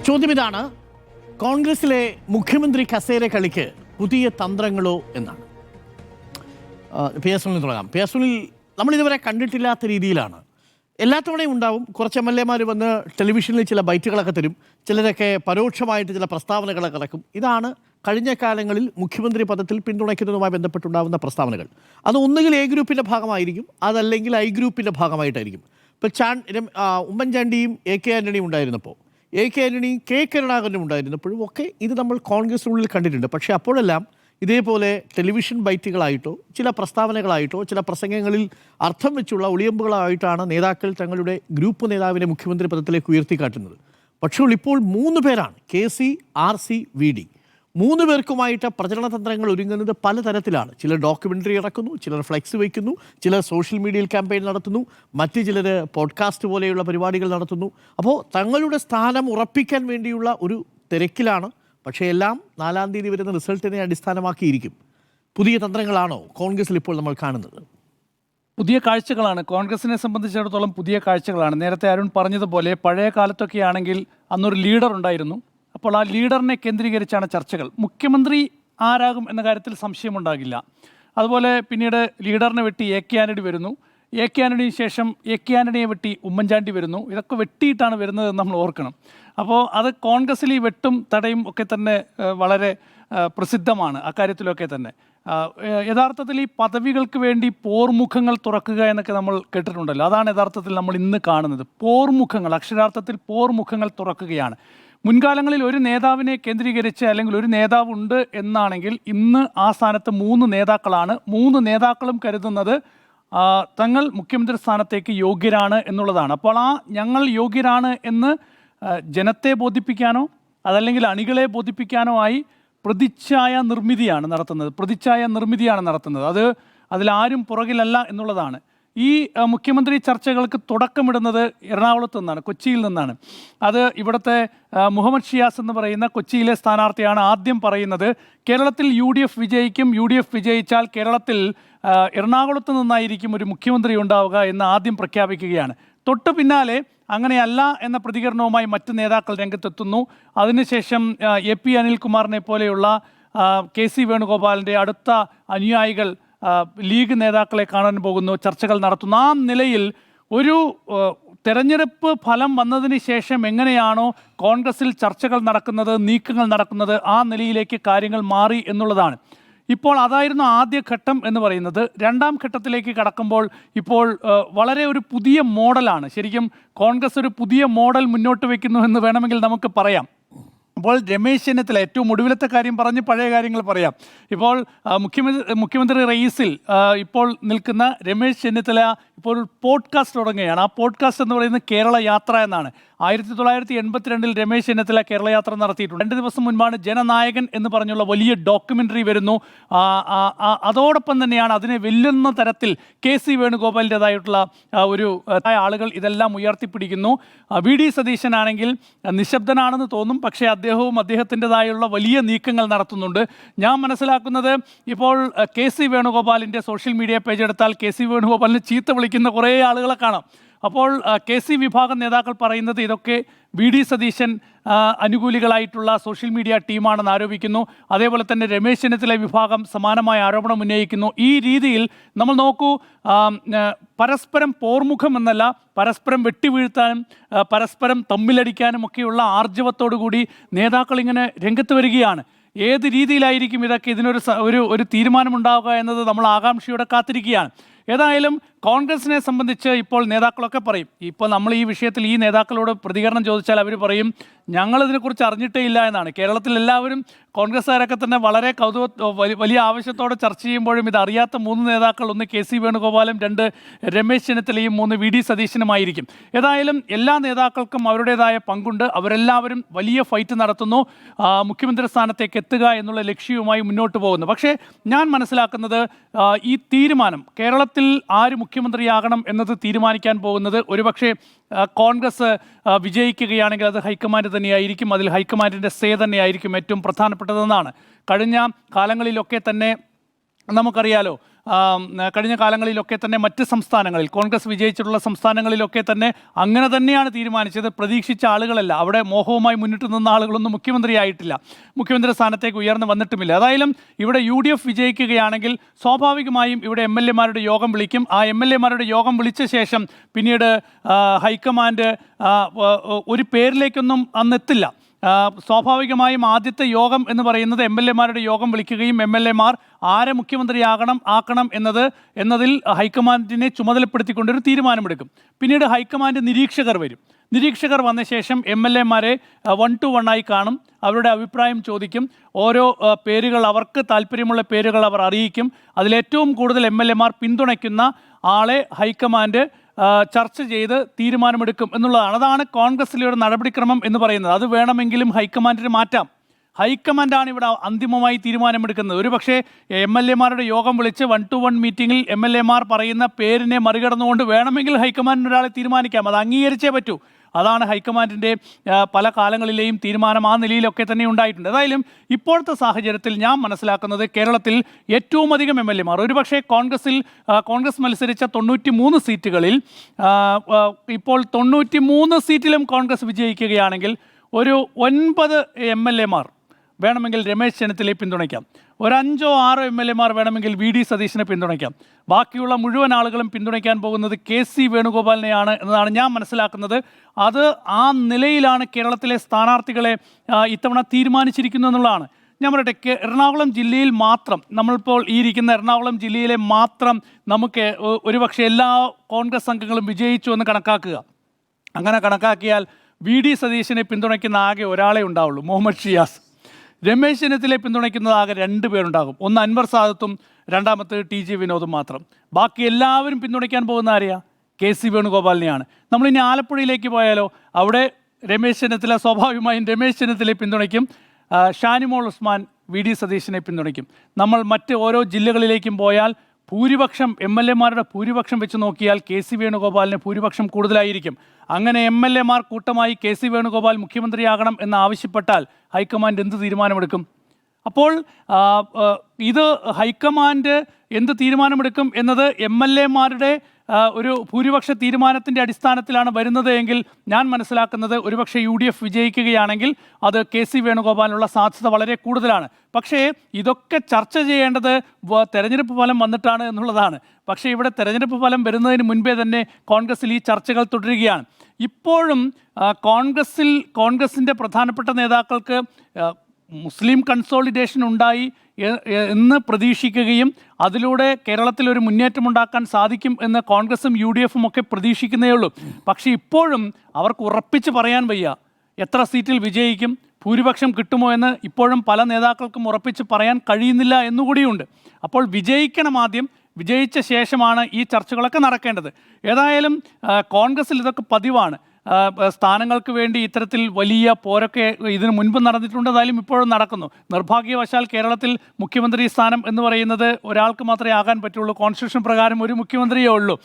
ചോദ്യം ഇതാണ്, കോൺഗ്രസിലെ മുഖ്യമന്ത്രി കസേര കളിക്ക് പുതിയ തന്ത്രങ്ങളോ എന്നാണ്. പേഴ്സണലിൽ തുടങ്ങാം. പേഴ്സണലിൽ നമ്മളിതുവരെ കണ്ടിട്ടില്ലാത്ത രീതിയിലാണ്. എല്ലാ തവണയും ഉണ്ടാവും, കുറച്ച് MLA-മാർ വന്ന് ടെലിവിഷനിൽ ചില ബൈറ്റുകളൊക്കെ തരും, ചിലരൊക്കെ പരോക്ഷമായിട്ട് ചില പ്രസ്താവനകളൊക്കെ ഇറക്കും. ഇതാണ് കഴിഞ്ഞ കാലങ്ങളിൽ മുഖ്യമന്ത്രി പദത്തിൽ പിന്തുണയ്ക്കുന്നതുമായി ബന്ധപ്പെട്ടുണ്ടാകുന്ന പ്രസ്താവനകൾ. അത് ഒന്നുകിൽ എ ഗ്രൂപ്പിൻ്റെ ഭാഗമായിരിക്കും, അതല്ലെങ്കിൽ ഐ ഗ്രൂപ്പിൻ്റെ ഭാഗമായിട്ടായിരിക്കും. ഇപ്പോൾ ഉമ്മൻചാണ്ടിയും AK ആൻ്റണിയും ഉണ്ടായിരുന്നപ്പോൾ, AK ആൻ്റണിയും K കരുണാകരനും ഉണ്ടായിരുന്നപ്പോഴും ഒക്കെ ഇത് നമ്മൾ കോൺഗ്രസിനുള്ളിൽ കണ്ടിട്ടുണ്ട്. പക്ഷേ അപ്പോഴെല്ലാം ഇതേപോലെ ടെലിവിഷൻ ബൈറ്റുകളായിട്ടോ ചില പ്രസ്താവനകളായിട്ടോ ചില പ്രസംഗങ്ങളിൽ അർത്ഥം വെച്ചുള്ള ഒളിയമ്പുകളായിട്ടാണ് നേതാക്കൾ തങ്ങളുടെ ഗ്രൂപ്പ് നേതാവിനെ മുഖ്യമന്ത്രി പദത്തിലേക്ക് ഉയർത്തിക്കാട്ടുന്നത്. പക്ഷേ ഇപ്പോൾ 3 പേരാണ്, KC, RC, VD, 3 പേർക്കുമായിട്ട് പ്രചരണ തന്ത്രങ്ങൾ ഒരുങ്ങുന്നത് പലതരത്തിലാണ്. ചിലർ ഡോക്യുമെൻ്ററി ഇറക്കുന്നു, ചിലർ ഫ്ലെക്സ് വയ്ക്കുന്നു, ചിലർ സോഷ്യൽ മീഡിയയിൽ ക്യാമ്പയിൻ നടത്തുന്നു, മറ്റ് ചിലർ പോഡ്കാസ്റ്റ് പോലെയുള്ള പരിപാടികൾ നടത്തുന്നു. അപ്പോൾ തങ്ങളുടെ സ്ഥാനം ഉറപ്പിക്കാൻ വേണ്ടിയുള്ള ഒരു തിരക്കിലാണ്. പക്ഷേ എല്ലാം 4-ാം തീയതി വരുന്ന റിസൾട്ടിനെ അടിസ്ഥാനമാക്കിയിരിക്കും. പുതിയ തന്ത്രങ്ങളാണോ കോൺഗ്രസിൽ ഇപ്പോൾ നമ്മൾ കാണുന്നത്? പുതിയ കാഴ്ചകളാണ് കോൺഗ്രസിനെ സംബന്ധിച്ചിടത്തോളം, പുതിയ കാഴ്ചകളാണ്. നേരത്തെ അരുൺ പറഞ്ഞതുപോലെ പഴയ കാലത്തൊക്കെ ആണെങ്കിൽ അന്നൊരു ലീഡർ ഉണ്ടായിരുന്നു. അപ്പോൾ ആ ലീഡറിനെ കേന്ദ്രീകരിച്ചാണ് ചർച്ചകൾ. മുഖ്യമന്ത്രി ആരാകും എന്ന കാര്യത്തിൽ സംശയമുണ്ടാകില്ല. അതുപോലെ പിന്നീട് ലീഡറിനെ വെട്ടി AK ആൻ്റണി വരുന്നു, AK ആൻ്റണിക്ക് ശേഷം AK ആൻ്റണിയെ വെട്ടി ഉമ്മൻചാണ്ടി വരുന്നു. ഇതൊക്കെ വെട്ടിയിട്ടാണ് വരുന്നതെന്ന് നമ്മൾ ഓർക്കണം. അപ്പോൾ അത് കോൺഗ്രസിൽ ഈ വെട്ടും തടയും ഒക്കെ തന്നെ വളരെ പ്രസിദ്ധമാണ്. അക്കാര്യത്തിലൊക്കെ തന്നെ യഥാർത്ഥത്തിൽ ഈ പദവികൾക്ക് വേണ്ടി പോർമുഖങ്ങൾ തുറക്കുക എന്നൊക്കെ നമ്മൾ കേട്ടിട്ടുണ്ടല്ലോ. അതാണ് യഥാർത്ഥത്തിൽ നമ്മൾ ഇന്ന് കാണുന്നത്. പോർമുഖങ്ങൾ, അക്ഷരാർത്ഥത്തിൽ പോർമുഖങ്ങൾ തുറക്കുകയാണ്. മുൻകാലങ്ങളിൽ ഒരു നേതാവിനെ കേന്ദ്രീകരിച്ച് അല്ലെങ്കിൽ ഒരു നേതാവ് ഉണ്ട് എന്നാണെങ്കിൽ ഇന്ന് ആ സ്ഥാനത്ത് 3 നേതാക്കളാണ്. 3 നേതാക്കളും കരുതുന്നത് തങ്ങൾ മുഖ്യമന്ത്രി സ്ഥാനത്തേക്ക് യോഗ്യരാണ് എന്നുള്ളതാണ്. അപ്പോൾ ആ ഞങ്ങൾ യോഗ്യരാണ് എന്ന് ജനത്തെ ബോധിപ്പിക്കാനോ അതല്ലെങ്കിൽ അണികളെ ബോധിപ്പിക്കാനോ ആയി പ്രതിച്ഛായ നിർമ്മിതിയാണ് നടത്തുന്നത്. അതിലാരും പുറകിലല്ല എന്നുള്ളതാണ്. ഈ മുഖ്യമന്ത്രി ചർച്ചകൾക്ക് തുടക്കമിടുന്നത് എറണാകുളത്ത് നിന്നാണ്, കൊച്ചിയിൽ നിന്നാണ്. അത് ഇവിടുത്തെ മുഹമ്മദ് ഷിയാസ് എന്ന് പറയുന്ന കൊച്ചിയിലെ സ്ഥാനാർത്ഥിയാണ് ആദ്യം പറയുന്നത്. കേരളത്തിൽ UDF വിജയിക്കും, UDF വിജയിച്ചാൽ കേരളത്തിൽ എറണാകുളത്ത് നിന്നായിരിക്കും ഒരു മുഖ്യമന്ത്രി ഉണ്ടാവുക എന്ന് ആദ്യം പ്രഖ്യാപിക്കുകയാണ്. തൊട്ടു പിന്നാലെ അങ്ങനെയല്ല എന്ന പ്രതികരണവുമായി മറ്റ് നേതാക്കൾ രംഗത്തെത്തുന്നു. അതിനുശേഷം AP അനിൽകുമാറിനെ പോലെയുള്ള KC വേണുഗോപാലിൻ്റെ അടുത്ത അനുയായികൾ ലീഗ് നേതാക്കളെ കാണാൻ പോകുന്നു, ചർച്ചകൾ നടത്തുന്നു. ആ നിലയിൽ ഒരു തെരഞ്ഞെടുപ്പ് ഫലം വന്നതിന് ശേഷം എങ്ങനെയാണോ കോൺഗ്രസിൽ ചർച്ചകൾ നടക്കുന്നത്, നീക്കങ്ങൾ നടക്കുന്നത്, ആ നിലയിലേക്ക് കാര്യങ്ങൾ മാറി എന്നുള്ളതാണ്. ഇപ്പോൾ അതായിരുന്നു ആദ്യ ഘട്ടം എന്ന് പറയുന്നത്. 2-ാം ഘട്ടത്തിലേക്ക് കടക്കുമ്പോൾ ഇപ്പോൾ വളരെ ഒരു പുതിയ മോഡലാണ്. ശരിക്കും കോൺഗ്രസ് ഒരു പുതിയ മോഡൽ മുന്നോട്ട് വയ്ക്കുന്നു എന്ന് വേണമെങ്കിൽ നമുക്ക് പറയാം. ഇപ്പോൾ രമേശ് ചെന്നിത്തല, ഏറ്റവും ഒടുവിലത്തെ കാര്യം പറഞ്ഞ് പഴയ കാര്യങ്ങൾ പറയാം. ഇപ്പോൾ മുഖ്യമന്ത്രി റേസിൽ ഇപ്പോൾ നിൽക്കുന്ന രമേശ് ചെന്നിത്തല ഇപ്പോൾ ഒരു പോഡ്കാസ്റ്റ് തുടങ്ങുകയാണ്. ആ പോഡ്കാസ്റ്റ് എന്ന് പറയുന്നത് കേരള യാത്ര എന്നാണ്. 1982 രമേശ് ചെന്നിത്തല കേരള യാത്ര നടത്തിയിട്ടുണ്ട്. 2 ദിവസം മുൻപാണ് ജനനായകൻ എന്ന് പറഞ്ഞുള്ള വലിയ ഡോക്യുമെൻ്ററി വരുന്നു. അതോടൊപ്പം തന്നെയാണ് അതിനെ വെല്ലുന്ന തരത്തിൽ KC വേണുഗോപാലിൻ്റെതായിട്ടുള്ള ഒരു ആളുകൾ ഇതെല്ലാം ഉയർത്തിപ്പിടിക്കുന്നു. VD സതീശനാണെങ്കിൽ നിശബ്ദനാണെന്ന് തോന്നും, പക്ഷേ അദ്ദേഹവും അദ്ദേഹത്തിൻ്റെതായുള്ള വലിയ നീക്കങ്ങൾ നടത്തുന്നുണ്ട്. ഞാൻ മനസ്സിലാക്കുന്നത് ഇപ്പോൾ KC വേണുഗോപാലിൻ്റെ സോഷ്യൽ മീഡിയ പേജ് എടുത്താൽ KC വേണുഗോപാലിനെ ചീത്ത വിളിക്കുന്ന കുറേ ആളുകളെ കാണാം. അപ്പോൾ KC വിഭാഗം നേതാക്കൾ പറയുന്നത് ഇതൊക്കെ VD സതീശൻ അനുകൂലികളായിട്ടുള്ള സോഷ്യൽ മീഡിയ ടീമാണെന്ന് ആരോപിക്കുന്നു. അതേപോലെ തന്നെ രമേശ് ചെന്നിത്തല വിഭാഗം സമാനമായ ആരോപണം ഉന്നയിക്കുന്നു. ഈ രീതിയിൽ നമ്മൾ നോക്കൂ, പരസ്പരം പോർമുഖം എന്നല്ല, പരസ്പരം വെട്ടിവീഴ്ത്താനും പരസ്പരം തമ്മിലടിക്കാനും ഒക്കെയുള്ള ആർജവത്തോടു കൂടി നേതാക്കൾ ഇങ്ങനെ രംഗത്ത് വരികയാണ്. ഏത് രീതിയിലായിരിക്കും ഇതിനൊരു തീരുമാനമുണ്ടാവുക എന്നത് നമ്മൾ ആകാംക്ഷയോടെ കാത്തിരിക്കുകയാണ്. ഏതായാലും കോൺഗ്രസിനെ സംബന്ധിച്ച് ഇപ്പോൾ നേതാക്കളൊക്കെ പറയും, ഇപ്പോൾ നമ്മൾ ഈ വിഷയത്തിൽ ഈ നേതാക്കളോട് പ്രതികരണം ചോദിച്ചാൽ അവർ പറയും ഞങ്ങളിതിനെക്കുറിച്ച് അറിഞ്ഞിട്ടേ ഇല്ല എന്നാണ്. കേരളത്തിൽ എല്ലാവരും കോൺഗ്രസ്സുകാരൊക്കെ തന്നെ വളരെ വലിയ ആവശ്യത്തോടെ ചർച്ച ചെയ്യുമ്പോഴും ഇത് അറിയാത്ത 3 നേതാക്കൾ, 1 KC വേണുഗോപാലും, 2 രമേശ് ചെന്നിത്തലയും, 3 VD സതീശനുമായിരിക്കും. ഏതായാലും എല്ലാ നേതാക്കൾക്കും അവരുടേതായ പങ്കുണ്ട്. അവരെല്ലാവരും വലിയ ഫൈറ്റ് നടത്തുന്നു, മുഖ്യമന്ത്രി സ്ഥാനത്തേക്ക് എത്തുക എന്നുള്ള ലക്ഷ്യവുമായി മുന്നോട്ട് പോകുന്നു. പക്ഷേ ഞാൻ മനസ്സിലാക്കുന്നത് ഈ തീരുമാനം കേരളത്തിൽ ആര് മുഖ്യമന്ത്രിയാകണം എന്നത് തീരുമാനിക്കാൻ പോകുന്നത് ഒരുപക്ഷെ കോൺഗ്രസ് വിജയിക്കുകയാണെങ്കിൽ അത് ഹൈക്കമാൻഡ് തന്നെയായിരിക്കും. അതിൽ ഹൈക്കമാൻഡിൻ്റെ സേ തന്നെയായിരിക്കും ഏറ്റവും പ്രധാനപ്പെട്ടതെന്നാണ്. കഴിഞ്ഞ കാലങ്ങളിലൊക്കെ തന്നെ നമുക്കറിയാലോ, കഴിഞ്ഞ കാലങ്ങളിലൊക്കെ തന്നെ മറ്റ് സംസ്ഥാനങ്ങളിൽ കോൺഗ്രസ് വിജയിച്ചിട്ടുള്ള സംസ്ഥാനങ്ങളിലൊക്കെ തന്നെ അങ്ങനെ തന്നെയാണ് തീരുമാനിച്ചത്. പ്രതീക്ഷിച്ച ആളുകളല്ല, അവിടെ മോഹവുമായി മുന്നിട്ട് നിന്ന ആളുകളൊന്നും മുഖ്യമന്ത്രിയായിട്ടില്ല, മുഖ്യമന്ത്രി സ്ഥാനത്തേക്ക് ഉയർന്നു വന്നിട്ടുമില്ല. ഏതായാലും ഇവിടെ UDF വിജയിക്കുകയാണെങ്കിൽ സ്വാഭാവികമായും ഇവിടെ MLA-മാരുടെ യോഗം വിളിക്കും. ആ MLA-മാരുടെ യോഗം വിളിച്ച ശേഷം പിന്നീട് ഹൈക്കമാൻഡ് ഒരു പേരിലേക്കൊന്നും അന്നെത്തില്ല. സ്വാഭാവികമായും ആദ്യത്തെ യോഗം എന്ന് പറയുന്നത് MLA-മാരുടെ യോഗം വിളിക്കുകയും MLA-മാർ ആരെ ആക്കണം എന്നതിൽ ഹൈക്കമാൻഡിനെ ചുമതലപ്പെടുത്തിക്കൊണ്ടൊരു തീരുമാനമെടുക്കും. പിന്നീട് ഹൈക്കമാൻഡ് നിരീക്ഷകർ വരും. നിരീക്ഷകർ വന്ന ശേഷം MLA-മാരെ 1 to 1 ആയി കാണും, അവരുടെ അഭിപ്രായം ചോദിക്കും. ഓരോ പേരുകൾ, അവർക്ക് താല്പര്യമുള്ള പേരുകൾ അവർ അറിയിക്കും. അതിലേറ്റവും കൂടുതൽ MLA-മാർ പിന്തുണയ്ക്കുന്ന ആളെ ഹൈക്കമാൻഡ് ചർച്ച ചെയ്ത് തീരുമാനമെടുക്കും എന്നുള്ളതാണ്. അതാണ് കോൺഗ്രസിലെ ഒരു നടപടിക്രമം എന്ന് പറയുന്നത്. അത് വേണമെങ്കിലും ഹൈക്കമാൻഡിന് മാറ്റാം. ഹൈക്കമാൻഡാണ് ഇവിടെ അന്തിമമായി തീരുമാനമെടുക്കുന്നത്. ഒരു പക്ഷേ MLA-മാരുടെ യോഗം വിളിച്ച് 1 to 1 മീറ്റിങ്ങിൽ MLA-മാർ പറയുന്ന പേരിനെ മറികടന്നുകൊണ്ട് വേണമെങ്കിൽ ഹൈക്കമാൻഡിന് ഒരാളെ തീരുമാനിക്കാം. അത് അംഗീകരിച്ചേ പറ്റൂ. അതാണ് ഹൈക്കമാൻഡിൻ്റെ പല കാലങ്ങളിലെയും തീരുമാനം. ആ നിലയിലൊക്കെ തന്നെ ഉണ്ടായിട്ടുണ്ട്. ഏതായാലും ഇപ്പോഴത്തെ സാഹചര്യത്തിൽ ഞാൻ മനസ്സിലാക്കുന്നത് കേരളത്തിൽ ഏറ്റവും അധികം MLA-മാർ, ഒരുപക്ഷെ കോൺഗ്രസ് മത്സരിച്ച 93 സീറ്റുകളിൽ ഇപ്പോൾ 93 സീറ്റിലും കോൺഗ്രസ് വിജയിക്കുകയാണെങ്കിൽ ഒരു 9 MLA-മാർ വേണമെങ്കിൽ രമേശ് ചെന്നിത്തലയെ പിന്തുണയ്ക്കാം. ഒരു 5 or 6 MLA-മാർ വേണമെങ്കിൽ VD സതീശനെ പിന്തുണയ്ക്കാം. ബാക്കിയുള്ള മുഴുവൻ ആളുകളും പിന്തുണയ്ക്കാൻ പോകുന്നത് KC വേണുഗോപാലിനെയാണ് എന്നതാണ് ഞാൻ മനസ്സിലാക്കുന്നത്. അത് ആ നിലയിലാണ് കേരളത്തിലെ സ്ഥാനാർത്ഥികളെ ഇത്തവണ തീരുമാനിച്ചിരിക്കുന്നത് എന്നുള്ളതാണ്. ഞാൻ പറയട്ടെ, എറണാകുളം ജില്ലയിൽ മാത്രം, നമ്മളിപ്പോൾ ഈ ഇരിക്കുന്ന എറണാകുളം ജില്ലയിലെ മാത്രം നമുക്ക് ഒരുപക്ഷെ എല്ലാ കോൺഗ്രസ് അംഗങ്ങളും വിജയിച്ചു എന്ന് കണക്കാക്കുക. അങ്ങനെ കണക്കാക്കിയാൽ VD സതീശനെ പിന്തുണയ്ക്കുന്ന ആകെ ഒരാളെ ഉണ്ടാവുള്ളൂ, മുഹമ്മദ് ഷിയാസ്. രമേശ് ചെന്നിത്തലയെ പിന്തുണയ്ക്കുന്നത് ആകെ 2 പേരുണ്ടാകും. ഒന്ന് അൻവർ സാദത്തും രണ്ടാമത്തേത് TG വിനോദും മാത്രം. ബാക്കി എല്ലാവരും പിന്തുണയ്ക്കാൻ പോകുന്ന ആരെയാ? KC വേണുഗോപാലിനെയാണ്. നമ്മളിനി ആലപ്പുഴയിലേക്ക് പോയാലോ, അവിടെ രമേശ് ചെന്നിത്തല സ്വാഭാവികമായും രമേശ് ചെന്നിത്തലയെ പിന്തുണയ്ക്കും. ഷാനിമോൾ ഉസ്മാൻ VD സതീശനെ പിന്തുണയ്ക്കും. നമ്മൾ മറ്റ് ഓരോ ജില്ലകളിലേക്കും പോയാൽ ഭൂരിപക്ഷം MLA-മാരുടെ ഭൂരിപക്ഷം വെച്ച് നോക്കിയാൽ KC വേണുഗോപാലിന് ഭൂരിപക്ഷം കൂടുതലായിരിക്കും. അങ്ങനെ MLA-മാർ കൂട്ടമായി KC വേണുഗോപാൽ മുഖ്യമന്ത്രിയാകണം എന്ന് ആവശ്യപ്പെട്ടാൽ ഹൈക്കമാൻഡ് എന്ത് തീരുമാനമെടുക്കും? അപ്പോൾ ഇത് ഹൈക്കമാൻഡ് എന്ത് തീരുമാനമെടുക്കും എന്നത് MLA-മാരുടെ ഒരു ഭൂരിപക്ഷ തീരുമാനത്തിൻ്റെ അടിസ്ഥാനത്തിലാണ് വരുന്നത് എങ്കിൽ ഞാൻ മനസ്സിലാക്കുന്നത് ഒരുപക്ഷെ UDF വിജയിക്കുകയാണെങ്കിൽ അത് KC വേണുഗോപാലിനുള്ള സാധ്യത വളരെ കൂടുതലാണ്. പക്ഷേ ഇതൊക്കെ ചർച്ച ചെയ്യേണ്ടത് തെരഞ്ഞെടുപ്പ് ഫലം വന്നിട്ടാണ് എന്നുള്ളതാണ്. പക്ഷേ ഇവിടെ തെരഞ്ഞെടുപ്പ് ഫലം വരുന്നതിന് മുൻപേ തന്നെ കോൺഗ്രസിൽ ഈ ചർച്ചകൾ തുടരുകയാണ്. ഇപ്പോഴും കോൺഗ്രസിൻ്റെ പ്രധാനപ്പെട്ട നേതാക്കൾക്ക് മുസ്ലിം കൺസോളിഡേഷൻ ഉണ്ടായി എന്ന് പ്രതീക്ഷിക്കുകയും അതിലൂടെ കേരളത്തിൽ ഒരു മുന്നേറ്റമുണ്ടാക്കാൻ സാധിക്കും എന്ന് കോൺഗ്രസും UDF-ഉം ഒക്കെ പ്രതീക്ഷിക്കുന്നേ ഉള്ളൂ. പക്ഷേ ഇപ്പോഴും അവർക്ക് ഉറപ്പിച്ച് പറയാൻ വയ്യ എത്ര സീറ്റിൽ വിജയിക്കും, ഭൂരിപക്ഷം കിട്ടുമോ എന്ന് ഇപ്പോഴും പല നേതാക്കൾക്കും ഉറപ്പിച്ച് പറയാൻ കഴിയുന്നില്ല എന്നുകൂടിയുണ്ട്. അപ്പോൾ വിജയിക്കണം ആദ്യം, വിജയിച്ച ശേഷമാണ് ഈ ചർച്ചകളൊക്കെ നടക്കേണ്ടത്. ഏതായാലും കോൺഗ്രസിൽ ഇതൊക്കെ പതിവാണ്. സ്ഥാനങ്ങൾക്ക് വേണ്ടി ഇത്തരത്തിൽ വലിയ പോരൊക്കെ ഇതിനു മുൻപ് നടന്നിട്ടുണ്ട്, ഏതായാലും ഇപ്പോഴും നടക്കുന്നു. നിർഭാഗ്യവശാൽ കേരളത്തിൽ മുഖ്യമന്ത്രി സ്ഥാനം എന്ന് പറയുന്നത് ഒരാൾക്ക് മാത്രമേ ആകാൻ പറ്റുള്ളൂ. കോൺസ്റ്റിറ്റ്യൂഷൻ പ്രകാരം ഒരു മുഖ്യമന്ത്രിയേ ഉള്ളൂ.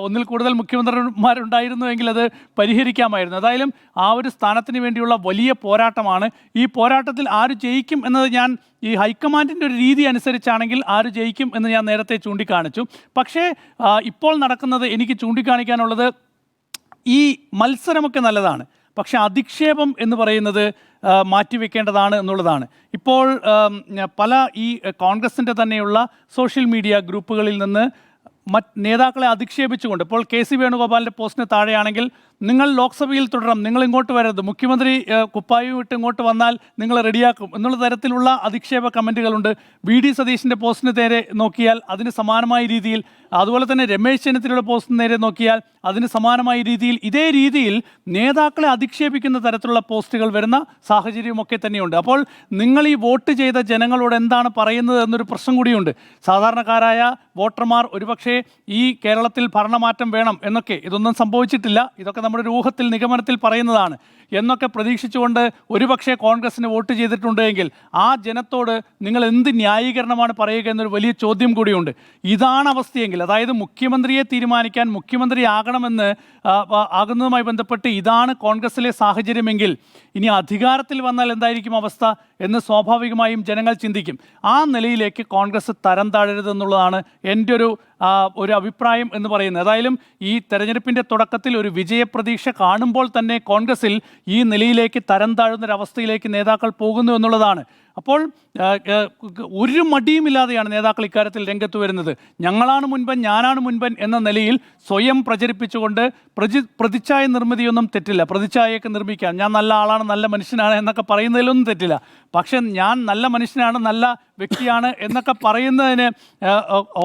ഒന്നിൽ കൂടുതൽ മുഖ്യമന്ത്രിമാരുണ്ടായിരുന്നുവെങ്കിൽ അത് പരിഹരിക്കാമായിരുന്നു. ഏതായാലും ആ ഒരു സ്ഥാനത്തിന് വേണ്ടിയുള്ള വലിയ പോരാട്ടമാണ്. ഈ പോരാട്ടത്തിൽ ആര് ജയിക്കും എന്നത് ഞാൻ ഈ ഹൈക്കമാൻഡിൻ്റെ ഒരു രീതി അനുസരിച്ചാണെങ്കിൽ ആര് ജയിക്കും എന്ന് ഞാൻ നേരത്തെ ചൂണ്ടിക്കാണിച്ചു. പക്ഷേ ഇപ്പോൾ നടക്കുന്നത് എനിക്ക് ചൂണ്ടിക്കാണിക്കാനുള്ളത് ഈ മത്സരമൊക്കെ നല്ലതാണ്, പക്ഷെ അധിക്ഷേപം എന്ന് പറയുന്നത് മാറ്റിവെക്കേണ്ടതാണ് എന്നുള്ളതാണ്. ഇപ്പോൾ പല ഈ കോൺഗ്രസിൻ്റെ തന്നെയുള്ള സോഷ്യൽ മീഡിയ ഗ്രൂപ്പുകളിൽ നിന്ന് നേതാക്കളെ അധിക്ഷേപിച്ചുകൊണ്ട്, ഇപ്പോൾ KC വേണുഗോപാലിൻ്റെ പോസ്റ്റിന് താഴെയാണെങ്കിൽ നിങ്ങൾ ലോക്സഭയിൽ തുടരണം, നിങ്ങൾ ഇങ്ങോട്ട് വരരുത്, മുഖ്യമന്ത്രി കുപ്പായും ഇട്ട് ഇങ്ങോട്ട് വന്നാൽ നിങ്ങൾ റെഡിയാക്കും എന്നുള്ള തരത്തിലുള്ള അധിക്ഷേപ കമൻറ്റുകളുണ്ട്. VD സതീശൻ്റെ പോസ്റ്റിന് നേരെ നോക്കിയാൽ അതിന് സമാനമായ രീതിയിൽ, അതുപോലെ തന്നെ രമേശ് ചെന്നിത്തലയുടെ പോസ്റ്റിന് നേരെ നോക്കിയാൽ അതിന് സമാനമായ രീതിയിൽ, ഇതേ രീതിയിൽ നേതാക്കളെ അധിക്ഷേപിക്കുന്ന തരത്തിലുള്ള പോസ്റ്റുകൾ വരുന്ന സാഹചര്യമൊക്കെ തന്നെയുണ്ട്. അപ്പോൾ നിങ്ങൾ ഈ വോട്ട് ചെയ്ത ജനങ്ങളോട് എന്താണ് പറയുന്നത് എന്നൊരു പ്രശ്നം കൂടിയുണ്ട്. സാധാരണക്കാരായ വോട്ടർമാർ ഒരുപക്ഷെ ഈ കേരളത്തിൽ ഭരണമാറ്റം വേണം എന്നൊക്കെ, ഇതൊന്നും സംഭവിച്ചിട്ടില്ല, ഇതൊക്കെ നമ്മുടെ ഒരു ഊഹത്തിൽ നിഗമനത്തിൽ പറയുന്നതാണ് എന്നൊക്കെ പ്രതീക്ഷിച്ചുകൊണ്ട് ഒരുപക്ഷെ കോൺഗ്രസിന് വോട്ട് ചെയ്തിട്ടുണ്ടെങ്കിൽ ആ ജനത്തോട് നിങ്ങൾ എന്ത് ന്യായീകരണമാണ് പറയുക എന്നൊരു വലിയ ചോദ്യം കൂടിയുണ്ട്. ഇതാണ് അവസ്ഥയെങ്കിൽ, അതായത് മുഖ്യമന്ത്രിയെ തീരുമാനിക്കാൻ മുഖ്യമന്ത്രി ആകുന്നതുമായി ബന്ധപ്പെട്ട് ഇതാണ് കോൺഗ്രസിലെ സാഹചര്യമെങ്കിൽ ഇനി അധികാരത്തിൽ വന്നാൽ എന്തായിരിക്കും അവസ്ഥ എന്ന് സ്വാഭാവികമായും ജനങ്ങൾ ചിന്തിക്കും. ആ നിലയിലേക്ക് കോൺഗ്രസ് തരം താഴരുതെന്നുള്ളതാണ് എൻ്റെ ഒരു അഭിപ്രായം എന്ന് പറയുന്നത്. ഏതായാലും ഈ തെരഞ്ഞെടുപ്പിൻ്റെ തുടക്കത്തിൽ ഒരു വിജയപ്രതീക്ഷ കാണുമ്പോൾ തന്നെ കോൺഗ്രസിൽ ഈ നിലയിലേക്ക് തരം താഴുന്നൊരവസ്ഥയിലേക്ക് നേതാക്കൾ പോകുന്നു എന്നുള്ളതാണ്. അപ്പോൾ ഒരു മടിയുമില്ലാതെയാണ് നേതാക്കൾ ഇക്കാര്യത്തിൽ രംഗത്ത് വരുന്നത്. ഞങ്ങളാണ് മുൻപൻ, ഞാനാണ് മുൻപൻ എന്ന നിലയിൽ സ്വയം പ്രചരിപ്പിച്ചുകൊണ്ട് പ്രതിച്ഛായ നിർമ്മിതിയൊന്നും തെറ്റില്ല. പ്രതിച്ഛായയൊക്കെ നിർമ്മിക്കാം, ഞാൻ നല്ല ആളാണ്, നല്ല മനുഷ്യനാണ് എന്നൊക്കെ പറയുന്നതിലൊന്നും തെറ്റില്ല. പക്ഷെ ഞാൻ നല്ല മനുഷ്യനാണ്, നല്ല വ്യക്തിയാണ് എന്നൊക്കെ പറയുന്നതിന്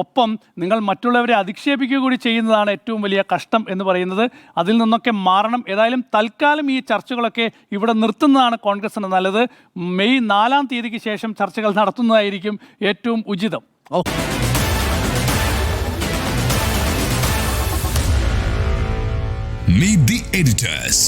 ഒപ്പം നിങ്ങൾ മറ്റുള്ളവരെ അധിക്ഷേപിക്കുക കൂടി ചെയ്യുന്നതാണ് ഏറ്റവും വലിയ കഷ്ടം എന്ന് പറയുന്നത്. അതിൽ നിന്നൊക്കെ മാറണം. ഏതായാലും തൽക്കാലം ഈ ചർച്ചകളൊക്കെ ഇവിടെ നിർത്തുന്നതാണ് കോൺഗ്രസിന് നല്ലത്. മെയ് 4-ാം തീയതിക്ക് ശേഷം ചർച്ചകൾ നടത്തുന്നതായിരിക്കും ഏറ്റവും ഉചിതം. Meet the editors.